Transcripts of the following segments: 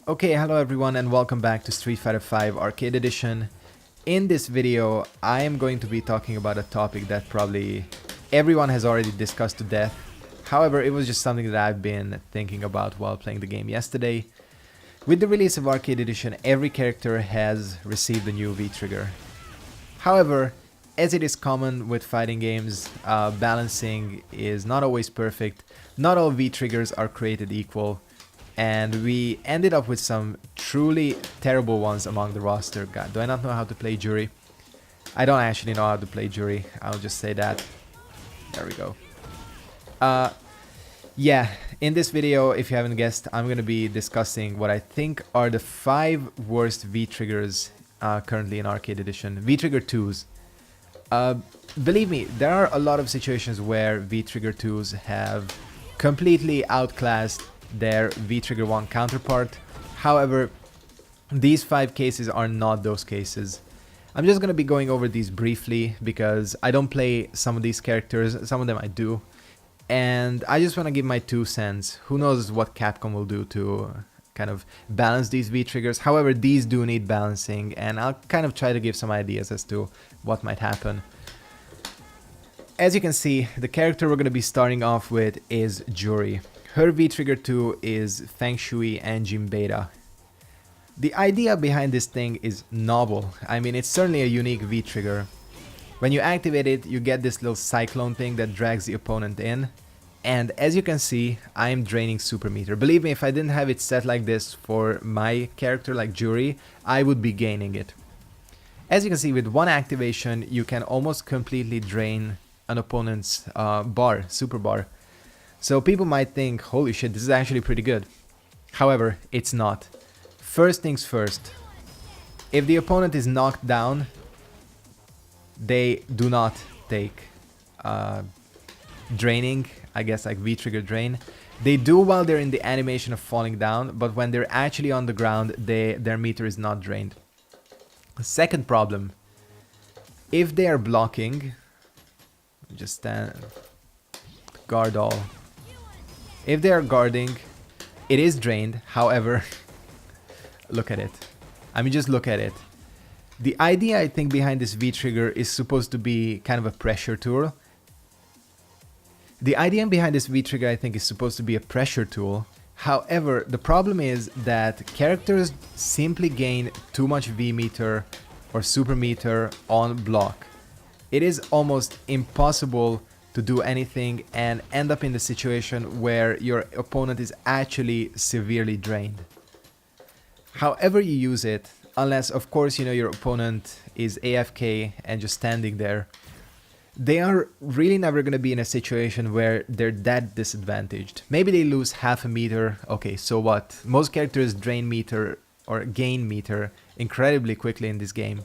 Okay, hello everyone and welcome back to Street Fighter V Arcade Edition. In this video, I am going to be talking about a topic that probably everyone has already discussed to death. However, it was just something that I've been thinking about while playing the game yesterday. With the release of Arcade Edition, every character has received a new V-trigger. However, as it is common with fighting games, balancing is not always perfect. Not all V-triggers are created equal. And we ended up with some truly terrible ones among the roster. God, do I not know how to play Jury? I don't actually know how to play Jury. I'll just say that. There we go. Yeah, in this video, if you haven't guessed, I'm going to be discussing what I think are the 5 worst V-triggers currently in Arcade Edition. V-trigger 2s. Believe me, there are a lot of situations where V-trigger 2s have completely outclassed their V-trigger 1 counterpart. However, these 5 cases are not those cases. I'm just going to be going over these briefly because I don't play some of these characters, some of them I do, and I just want to give my 2 cents. Who knows what Capcom will do to kind of balance these V-triggers. However, these do need balancing, and I'll kind of try to give some ideas as to what might happen. As you can see, the character we're going to be starting off with is Jury. Her V-trigger 2 is Feng Shui Engine Beta. The idea behind this thing is novel. I mean, it's certainly a unique V-trigger. When you activate it, you get this little cyclone thing that drags the opponent in. And as you can see, I am draining super meter. Believe me, if I didn't have it set like this for my character like Jury, I would be gaining it. As you can see, with one activation, you can almost completely drain an opponent's super bar. So people might think, holy shit, this is actually pretty good. However, it's not. First things first. If the opponent is knocked down, they do not take draining, I guess like V-trigger drain. They do while they're in the animation of falling down, but when they're actually on the ground, their meter is not drained. Second problem. If they are blocking, just stand, guard all. If they are guarding, it is drained. However, look at it. I mean, just look at it. The idea, I think, behind this V-trigger is supposed to be kind of a pressure tool. The idea behind this V-trigger, I think, is supposed to be a pressure tool. However, the problem is that characters simply gain too much V-meter or super meter on block. It is almost impossible to do anything and end up in the situation where your opponent is actually severely drained. However you use it, unless of course you know your opponent is AFK and just standing there, they are really never going to be in a situation where they're that disadvantaged. Maybe they lose half a meter, okay, so what? Most characters drain meter or gain meter incredibly quickly in this game.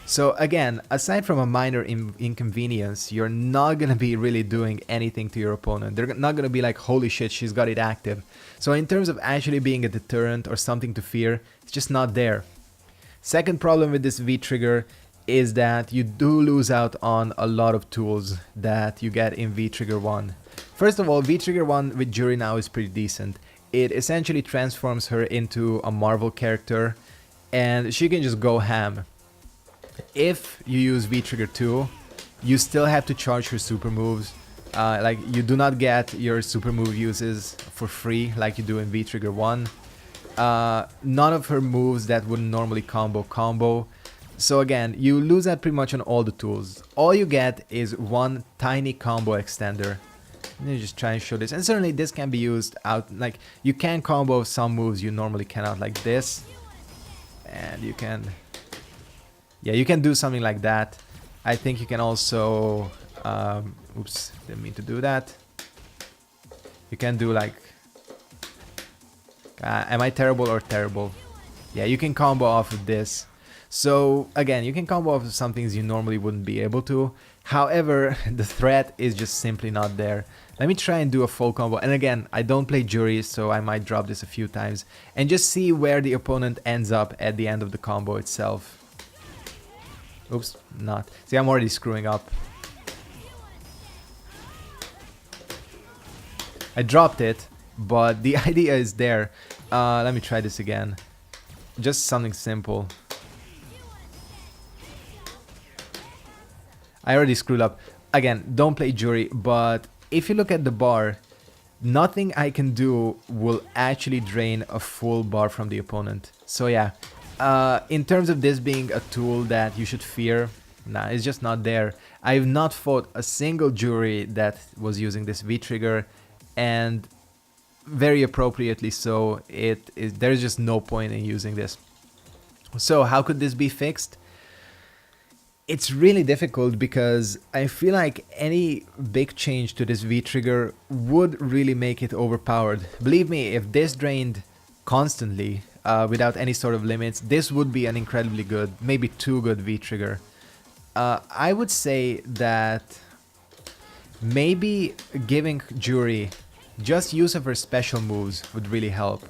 So again, aside from a minor inconvenience, you're not going to be really doing anything to your opponent. They're not going to be like, holy shit, she's got it active. So in terms of actually being a deterrent or something to fear, it's just not there. Second problem with this V-trigger is that you do lose out on a lot of tools that you get in V-trigger 1. First of all, V-trigger 1 with Jury now is pretty decent. It essentially transforms her into a Marvel character and she can just go ham. If you use V-trigger 2, you still have to charge her super moves. Like, you do not get your super move uses for free like you do in V-trigger 1. None of her moves that wouldn't normally combo. So again, you lose that pretty much on all the tools. All you get is one tiny combo extender. Let me just try and show this. And certainly this can be used out, like, you can combo some moves you normally cannot, like this. And you can... yeah, you can do something like that. I think you can also... oops, didn't mean to do that. You can do like... am I terrible or terrible? Yeah, you can combo off of this. So, again, you can combo off of some things you normally wouldn't be able to. However, the threat is just simply not there. Let me try and do a full combo. And again, I don't play Jury, so I might drop this a few times. And just see where the opponent ends up at the end of the combo itself. Oops, not. See, I'm already screwing up. I dropped it, but the idea is there. Let me try this again. Just something simple. I already screwed up. Again, don't play jury, but if you look at the bar, nothing I can do will actually drain a full bar from the opponent. So yeah, in terms of this being a tool that you should fear, nah, it's just not there. I've not fought a single jury that was using this V-trigger, and very appropriately so, there's just no point in using this. So how could this be fixed? It's really difficult because I feel like any big change to this V-trigger would really make it overpowered. Believe me, if this drained constantly, without any sort of limits, this would be an incredibly good, maybe too good V-trigger. I would say that maybe giving Jury just use of her special moves would really help.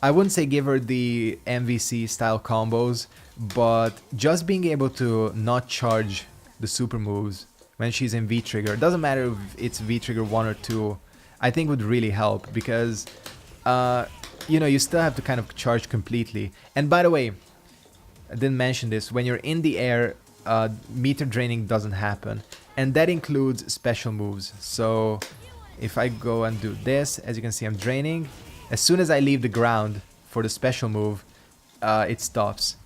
I wouldn't say give her the MVC style combos, but just being able to not charge the super moves when she's in V-trigger, doesn't matter if it's V-trigger 1 or 2, I think would really help, because you know, you still have to kind of charge completely. And by the way, I didn't mention this, when you're in the air, meter draining doesn't happen, and that includes special moves. So if I go and do this, as you can see, I'm draining. As soon as I leave the ground for the special move, it stops.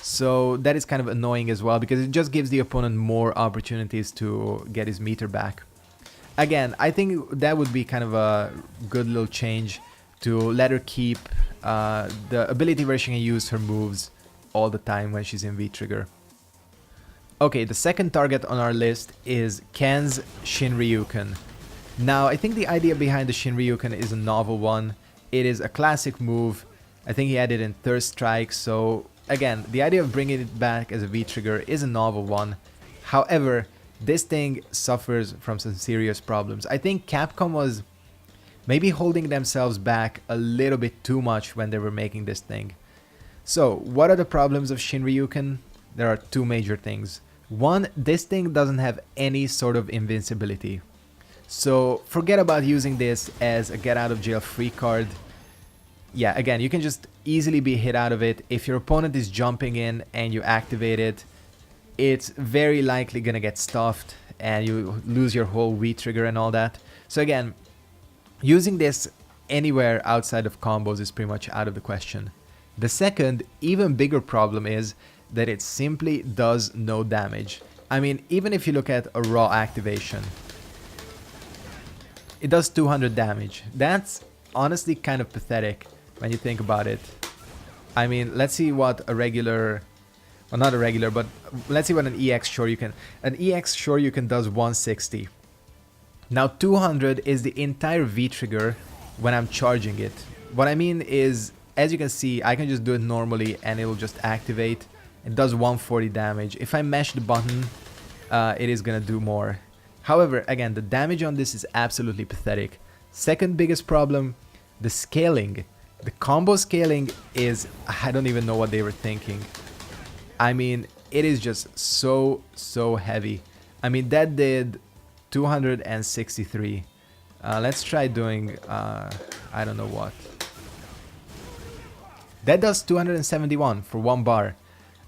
So that is kind of annoying as well, because it just gives the opponent more opportunities to get his meter back. Again, I think that would be kind of a good little change, to let her keep the ability where she can use her moves all the time when she's in V-trigger. Okay, the second target on our list is Ken's Shin Ryuken. Now, I think the idea behind the Shin Ryuken is a novel one. It is a classic move. I think he had it in Thirst Strike, so again, the idea of bringing it back as a V-trigger is a novel one. However, this thing suffers from some serious problems. I think Capcom was maybe holding themselves back a little bit too much when they were making this thing. So, what are the problems of Shin Ryuken? There are two major things. One, this thing doesn't have any sort of invincibility. So forget about using this as a get out of jail free card. Yeah, again, you can just easily be hit out of it. If your opponent is jumping in and you activate it, it's very likely gonna get stuffed and you lose your whole V-trigger and all that. So again, using this anywhere outside of combos is pretty much out of the question. The second, even bigger problem is that it simply does no damage. I mean, even if you look at a raw activation, it does 200 damage. That's honestly kind of pathetic when you think about it. I mean, let's see what a regular, well, not a regular, but let's see what an EX Shoryuken. An EX Shoryuken does 160. Now 200 is the entire V-trigger when I'm charging it. What I mean is, as you can see, I can just do it normally and it will just activate. It does 140 damage. If I mash the button, it is gonna do more. However, again, the damage on this is absolutely pathetic. Second biggest problem, the scaling. The combo scaling is, I don't even know what they were thinking. I mean, it is just so heavy. I mean, that did 263. Let's try doing, I don't know what. That does 271 for one bar.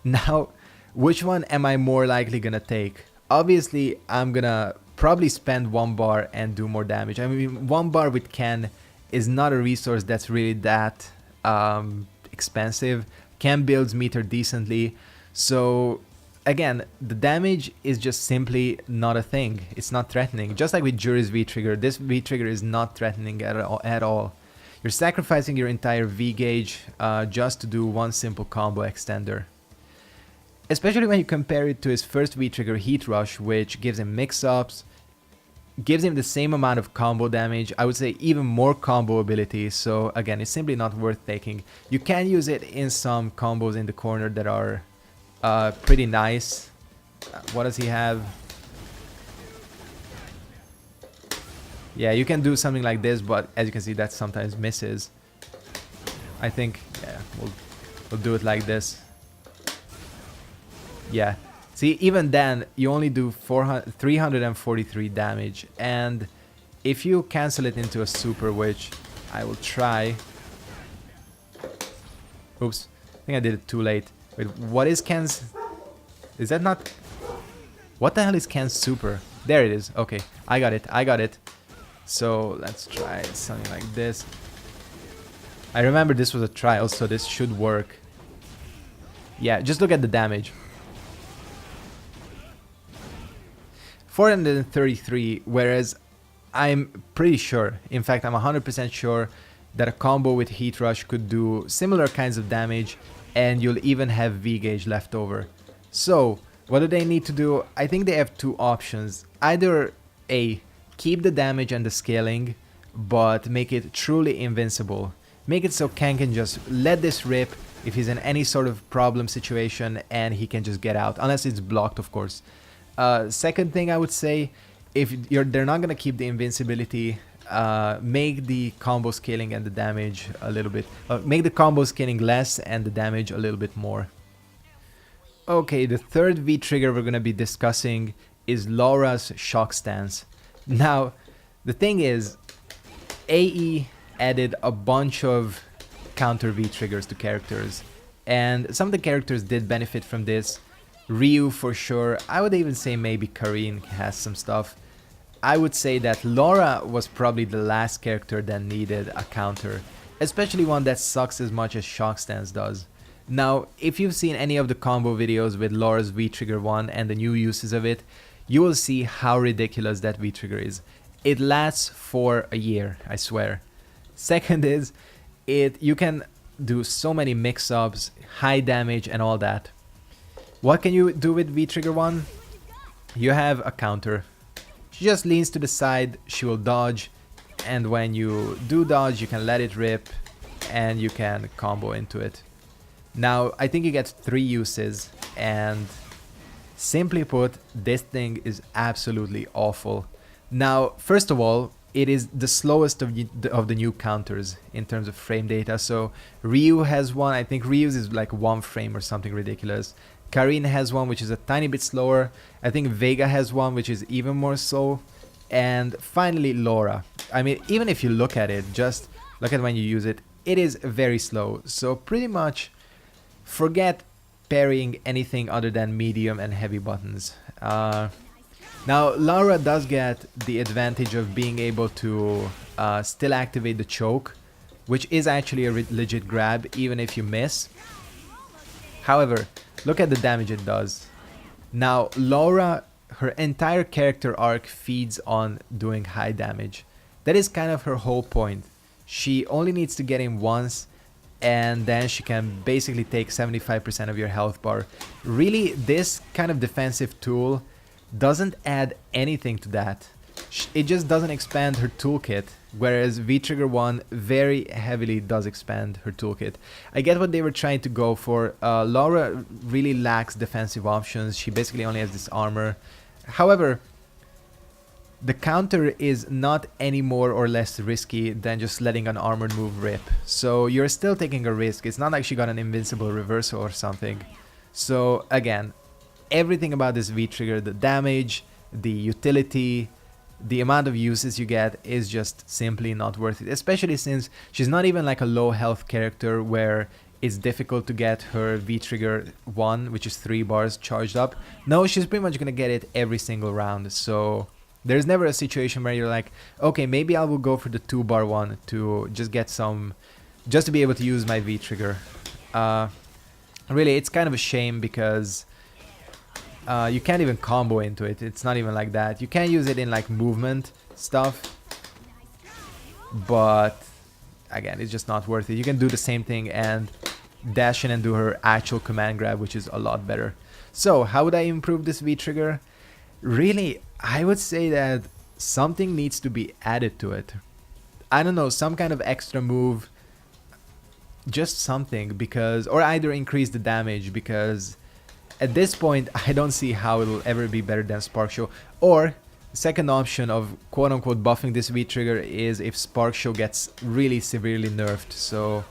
Now, which one am I more likely gonna take? Obviously, I'm gonna probably spend one bar and do more damage. I mean, one bar with Ken is not a resource that's really that expensive. Ken builds meter decently, so again, the damage is just simply not a thing. It's not threatening. Just like with Jury's V-trigger, this V-trigger is not threatening at all. You're sacrificing your entire V-gauge just to do one simple combo extender. Especially when you compare it to his first V-trigger, Heat Rush, which gives him mix-ups, gives him the same amount of combo damage, I would say even more combo ability, so again, it's simply not worth taking. You can use it in some combos in the corner that are pretty nice. What does he have? Yeah, you can do something like this, but as you can see, that sometimes misses. I think, yeah, we'll do it like this. Yeah, see, even then, you only do 343 damage, and if you cancel it into a super, which I will try. Oops. I think I did it too late. Wait, what is Ken's... Is that not... What the hell is Ken's super? There it is. Okay, I got it. I got it. So let's try something like this. I remember this was a trial, so this should work. Yeah, just look at the damage. 433, whereas I'm pretty sure, in fact I'm 100% sure that a combo with Heat Rush could do similar kinds of damage and you'll even have V-Gauge left over. So, what do they need to do? I think they have two options. Either A, keep the damage and the scaling, but make it truly invincible. Make it so Ken can just let this rip if he's in any sort of problem situation and he can just get out, unless it's blocked, of course. Second thing I would say, if they're not gonna keep the invincibility, make the combo scaling and the damage a little bit, make the combo scaling less and the damage a little bit more. Okay, the third V trigger we're gonna be discussing is Laura's shock stance. Now, the thing is, AE added a bunch of counter V triggers to characters, and some of the characters did benefit from this. Ryu for sure. I would even say maybe Karin has some stuff. I would say that Laura was probably the last character that needed a counter, especially one that sucks as much as shock stance does. Now, if you've seen any of the combo videos with Laura's V-Trigger 1 and the new uses of it, you will see how ridiculous that V-Trigger is. It lasts for a year, I swear. Second is, you can do so many mix-ups, high damage and all that. What can you do with V-Trigger 1? You have a counter. She just leans to the side, she will dodge, and when you do dodge, you can let it rip, and you can combo into it. Now, I think you get 3 uses, and simply put, this thing is absolutely awful. Now, first of all, it is the slowest of the new counters in terms of frame data. So Ryu has one, I think Ryu's is like 1 frame or something ridiculous. Karin has one which is a tiny bit slower. I think Vega has one which is even more slow. And finally Laura. I mean, even if you look at it, just look at when you use it, it is very slow. So pretty much forget parrying anything other than medium and heavy buttons. Now, Laura does get the advantage of being able to still activate the choke, which is actually a legit grab, even if you miss. However, look at the damage it does. Now, Laura, her entire character arc feeds on doing high damage. That is kind of her whole point. She only needs to get in once, and then she can basically take 75% of your health bar. Really, this kind of defensive tool doesn't add anything to that. It just doesn't expand her toolkit, whereas V-Trigger 1 very heavily does expand her toolkit. I get what they were trying to go for. Laura really lacks defensive options. She basically only has this armor. However, the counter is not any more or less risky than just letting an armored move rip. So you're still taking a risk. It's not like she got an invincible reversal or something. So again, everything about this V-Trigger, the damage, the utility, the amount of uses you get is just simply not worth it. Especially since she's not even like a low health character where it's difficult to get her V-Trigger 1, which is 3 bars, charged up. No, she's pretty much gonna get it every single round. So there's never a situation where you're like, okay, maybe I will go for the 2-bar one to just get some, just to be able to use my V-Trigger. Really, it's kind of a shame because you can't even combo into it. It's not even like that. You can use it in like movement stuff, but again, it's just not worth it. You can do the same thing and dash in and do her actual command grab, which is a lot better. So how would I improve this V-Trigger? Really, I would say that something needs to be added to it. I don't know, some kind of extra move, just something, because, or either increase the damage, because at this point I don't see how it'll ever be better than Spark Show. Or the second option of quote-unquote buffing this V-Trigger is if Spark Show gets really severely nerfed. So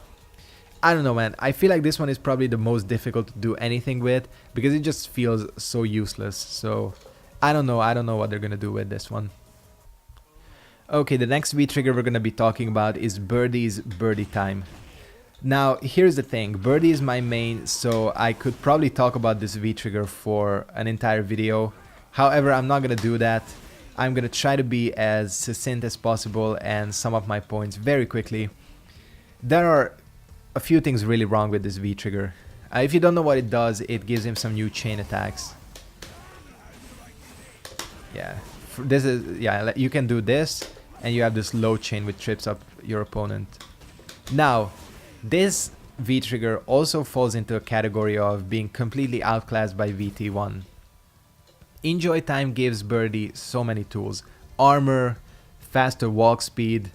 I don't know, man. I feel like this one is probably the most difficult to do anything with because it just feels so useless. So I don't know what they're gonna do with this one. Okay, the next V-trigger we're going to be talking about is Birdie's Birdie Time. Now, here's the thing. Birdie is my main, so I could probably talk about this V-trigger for an entire video. However, I'm not going to do that. I'm going to try to be as succinct as possible and sum up my points very quickly. There are a few things really wrong with this V-trigger. If you don't know what it does, it gives him some new chain attacks. Yeah, you can do this, and you have this low chain which trips up your opponent. Now, this V-trigger also falls into a category of being completely outclassed by VT1. Enjoy Time gives Birdie so many tools. Armor, faster walk speed,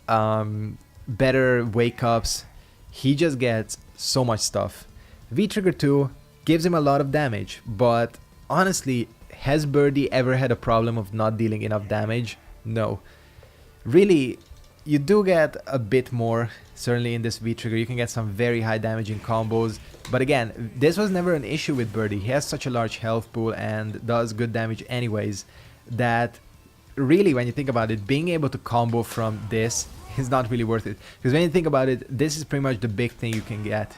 better wake-ups. He just gets so much stuff. V-trigger 2 gives him a lot of damage, but honestly, has Birdie ever had a problem of not dealing enough damage? No. Really, you do get a bit more, certainly in this V-trigger. You can get some very high damaging combos, but again, this was never an issue with Birdie. He has such a large health pool and does good damage anyways, that really, when you think about it, being able to combo from this is not really worth it. Because when you think about it, this is pretty much the big thing you can get.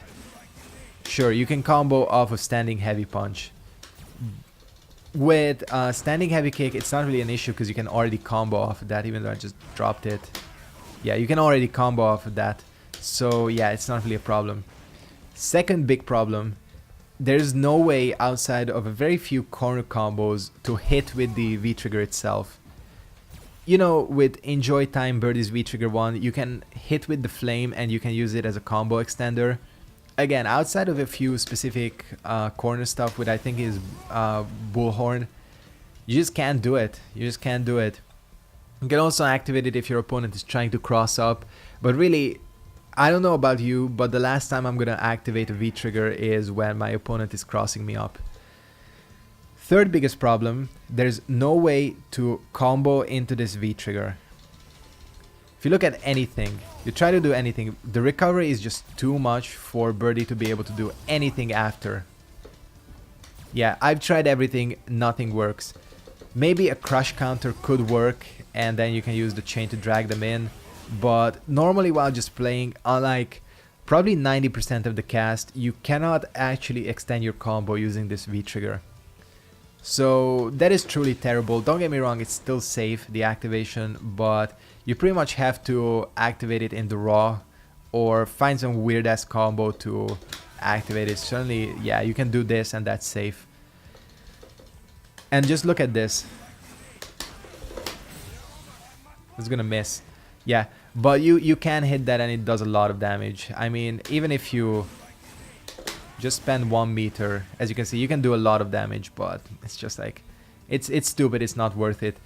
Sure, you can combo off of standing heavy punch. With standing heavy kick, it's not really an issue because you can already combo off of that, even though I just dropped it. Yeah, you can already combo off of that. So yeah, it's not really a problem. Second big problem, there's no way outside of a very few corner combos to hit with the V-trigger itself. You know, with Enjoy Time, Birdie's V-trigger 1, you can hit with the flame and you can use it as a combo extender. Again, outside of a few specific corner stuff, which I think is Bullhorn, you just can't do it. You just can't do it. You can also activate it if your opponent is trying to cross up, but really, I don't know about you, but the last time I'm gonna activate a V-trigger is when my opponent is crossing me up. Third biggest problem, there's no way to combo into this V-trigger. If you look at anything, you try to do anything, the recovery is just too much for Birdie to be able to do anything after. Yeah, I've tried everything, nothing works. Maybe a crush counter could work, and then you can use the chain to drag them in. But normally while just playing, unlike probably 90% of the cast, you cannot actually extend your combo using this V-trigger. So that is truly terrible. Don't get me wrong, it's still safe, the activation, but you pretty much have to activate it in the raw or find some weird ass combo to activate it. Certainly, yeah, you can do this and that's safe. And just look at this. It's gonna miss. Yeah, but you can hit that and it does a lot of damage. I mean, even if you just spend 1 meter, as you can see, you can do a lot of damage, but it's just like, it's stupid, it's not worth it.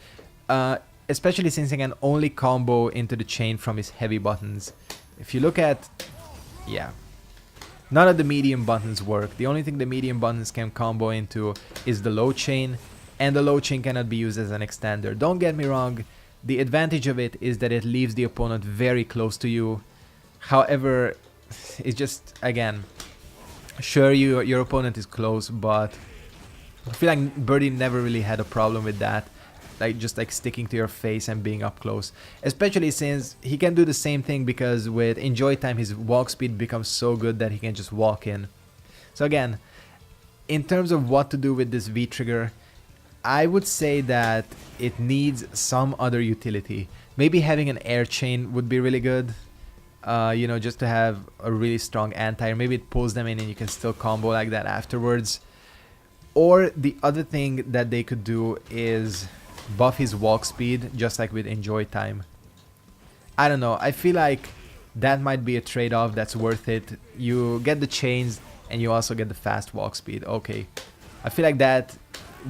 Especially since he can only combo into the chain from his heavy buttons. If you look at, yeah, none of the medium buttons work. The only thing the medium buttons can combo into is the low chain, and the low chain cannot be used as an extender. Don't get me wrong, the advantage of it is that it leaves the opponent very close to you. However, it's just, again, sure, your opponent is close, but I feel like Birdie never really had a problem with that. Like, just like sticking to your face and being up close. Especially since he can do the same thing, because with Enjoy Time his walk speed becomes so good that he can just walk in. So again, in terms of what to do with this V-trigger, I would say that it needs some other utility. Maybe having an air chain would be really good. You know, just to have a really strong anti-air. Maybe it pulls them in and you can still combo like that afterwards. Or the other thing that they could do is buff his walk speed, just like with Enjoy Time. I don't know, I feel like that might be a trade-off that's worth it. You get the chains and you also get the fast walk speed. Okay, I feel like that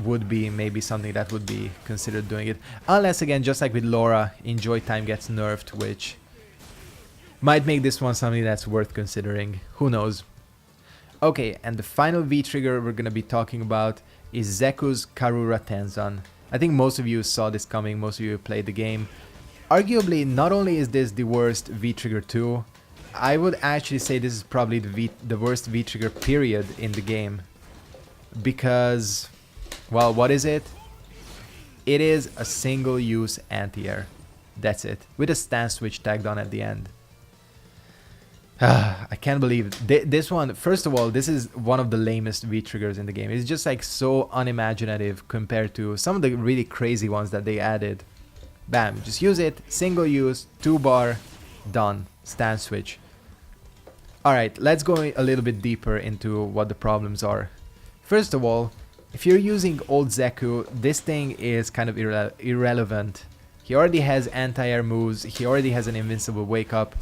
would be maybe something that would be considered doing it. Unless, again, just like with Laura, Enjoy Time gets nerfed, which might make this one something that's worth considering. Who knows? Okay, and the final V-trigger we're gonna be talking about is Zeku's Karura Tenzin. I think most of you saw this coming, most of you played the game. Arguably, not only is this the worst V-trigger 2, I would actually say this is probably the worst V-trigger period in the game. Because, well, what is it? It is a single-use anti-air. That's it, with a stance switch tagged on at the end. I can't believe this one. First of all, this is one of the lamest V-triggers in the game. It's just like so unimaginative compared to some of the really crazy ones that they added. Bam, just use it, single use, 2-bar, done, stance switch. Alright, let's go a little bit deeper into what the problems are. First of all, if you're using old Zeku, this thing is kind of irrelevant. He already has anti-air moves, he already has an invincible wake up.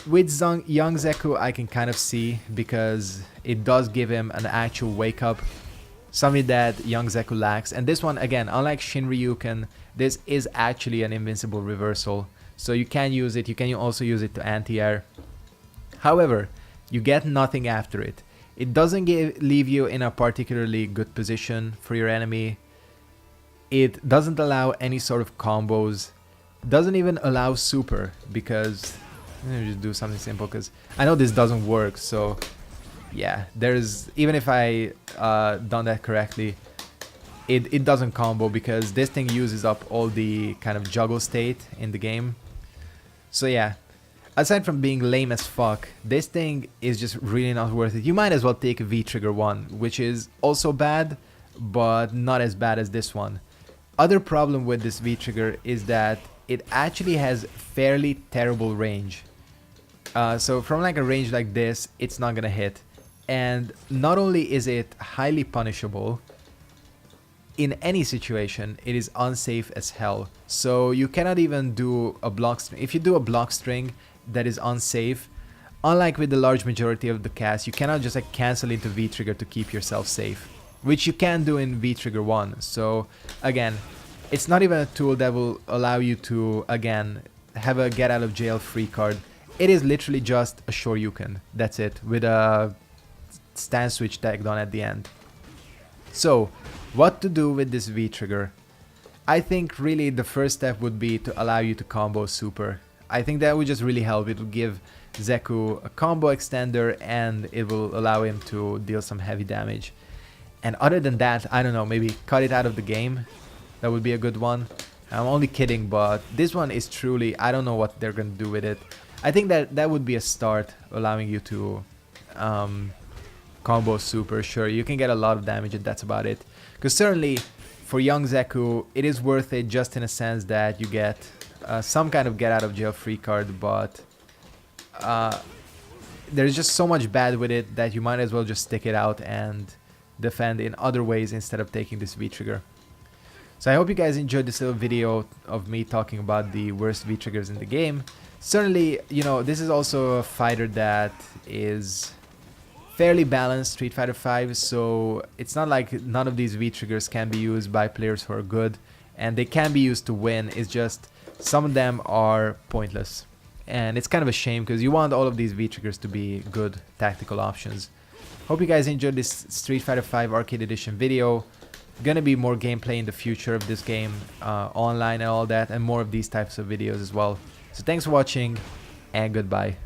With young Zeku, I can kind of see, because it does give him an actual wake up, something that young Zeku lacks. And this one, again, unlike Shin Ryuken, this is actually an invincible reversal, so you can use it. You can also use it to anti-air. However, you get nothing after it. It doesn't leave you in a particularly good position for your enemy. It doesn't allow any sort of combos. Doesn't even allow super, because let me just do something simple, because I know this doesn't work. So yeah, there's, even if I done that correctly, it doesn't combo, because this thing uses up all the kind of juggle state in the game. So yeah, aside from being lame as fuck, this thing is just really not worth it. You might as well take a V-Trigger 1, which is also bad, but not as bad as this one. Other problem with this V-Trigger is that it actually has fairly terrible range. So from like a range like this, it's not gonna hit. And not only is it highly punishable, in any situation, it is unsafe as hell. So you cannot even do a block string. If you do a block string that is unsafe, unlike with the large majority of the cast, you cannot just like cancel into V-Trigger to keep yourself safe, which you can do in V-Trigger 1. So again, it's not even a tool that will allow you to, again, have a get out of jail free card. It is literally just a Shoryuken. That's it, with a stance switch tagged on at the end. So, what to do with this V-Trigger? I think really the first step would be to allow you to combo super. I think that would just really help. It would give Zeku a combo extender, and it will allow him to deal some heavy damage. And other than that, I don't know, maybe cut it out of the game. That would be a good one. I'm only kidding, but this one is truly, I don't know what they're gonna do with it. I think that would be a start, allowing you to combo super. Sure, you can get a lot of damage, and that's about it. Because certainly for young Zeku, it is worth it, just in a sense that you get some kind of get out of jail free card, but there's just so much bad with it that you might as well just stick it out and defend in other ways instead of taking this V-Trigger. So I hope you guys enjoyed this little video of me talking about the worst V-Triggers in the game. Certainly, you know, this is also a fighter that is fairly balanced, Street Fighter V, so it's not like none of these V-Triggers can be used by players who are good, and they can be used to win. It's just some of them are pointless, and it's kind of a shame, because you want all of these V-Triggers to be good tactical options. Hope you guys enjoyed this Street Fighter V Arcade Edition video. Gonna be more gameplay in the future of this game, online and all that, and more of these types of videos as well. So thanks for watching, and goodbye.